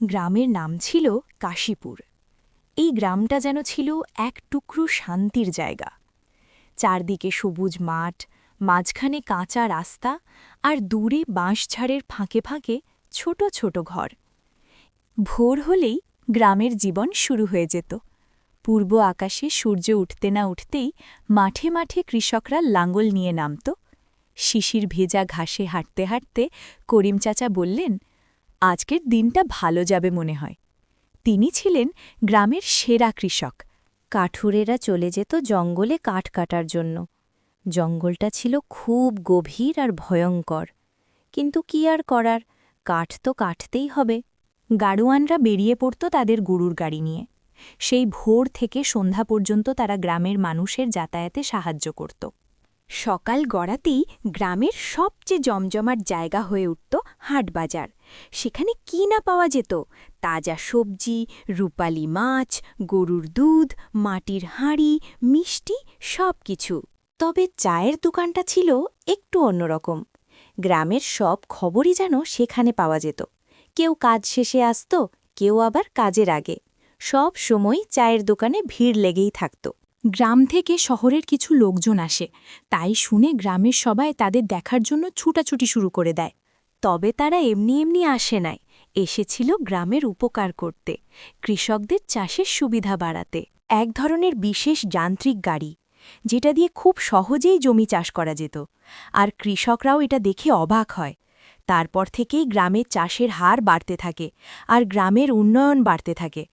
গ্রামের নাম ছিল কাশীপুর। এই গ্রামটা যেন ছিল এক টুকরো শান্তির জায়গা। চারদিকে সবুজ মাঠ, মাঝখানে কাঁচা রাস্তা, আর দূরে বাঁশঝাড়ের ফাঁকে ফাঁকে ছোট ছোট ঘর। ভোর হলেই গ্রামের জীবন শুরু হয়ে যেত। পূর্ব আকাশে সূর্য উঠতে না উঠতেই মাঠে মাঠে কৃষকরা লাঙ্গল নিয়ে নামত। শিশির ভেজা ঘাসে হাঁটতে হাঁটতে করিম চাচা বললেন, আজকের দিনটা ভালো যাবে মনে হয়। তিনি ছিলেন গ্রামের সেরা কৃষক। কাঠুরেরা চলে যেত জঙ্গলে কাঠ কাটার জন্য। জঙ্গলটা ছিল খুব গভীর আর ভয়ঙ্কর, কিন্তু কি আর করার, কাঠ তো কাটতেই হবে। গাড়োয়ানরা বেরিয়ে পড়ত তাদের গরুর গাড়ি নিয়ে। সেই ভোর থেকে সন্ধ্যা পর্যন্ত তারা গ্রামের মানুষের যাতায়াতে সাহায্য করত। সকাল গড়াতেই গ্রামের সবচেয়ে জমজমাট জায়গা হয়ে উঠত হাটবাজার। সেখানে কি না পাওয়া যেত, তাজা সবজি, রূপালি মাছ, গরুর দুধ, মাটির হাঁড়ি, মিষ্টি, সব কিছু। তবে চায়ের দোকানটা ছিল একটু অন্যরকম। গ্রামের সব খবরই যেন সেখানে পাওয়া যেত। কেউ কাজ শেষে আসত, কেউ আবার কাজের আগে। সব সময় চায়ের দোকানে ভিড় লেগেই থাকত। গ্রাম থেকে শহরের কিছু লোকজন আসে, তাই শুনে গ্রামের সবাই তাদের দেখার জন্য ছুটাছুটি শুরু করে দেয়। তবে তারা এমনি এমনি আসে নাই, এসেছিল গ্রামের উপকার করতে, কৃষকদের চাষের সুবিধা বাড়াতে। এক ধরনের বিশেষ যান্ত্রিক গাড়ি, যেটা দিয়ে খুব সহজেই জমি চাষ করা যেত, আর কৃষকরাও এটা দেখে অবাক হয়। তারপর থেকেই গ্রামের চাষের হার বাড়তে থাকে, আর গ্রামের উন্নয়ন বাড়তে থাকে।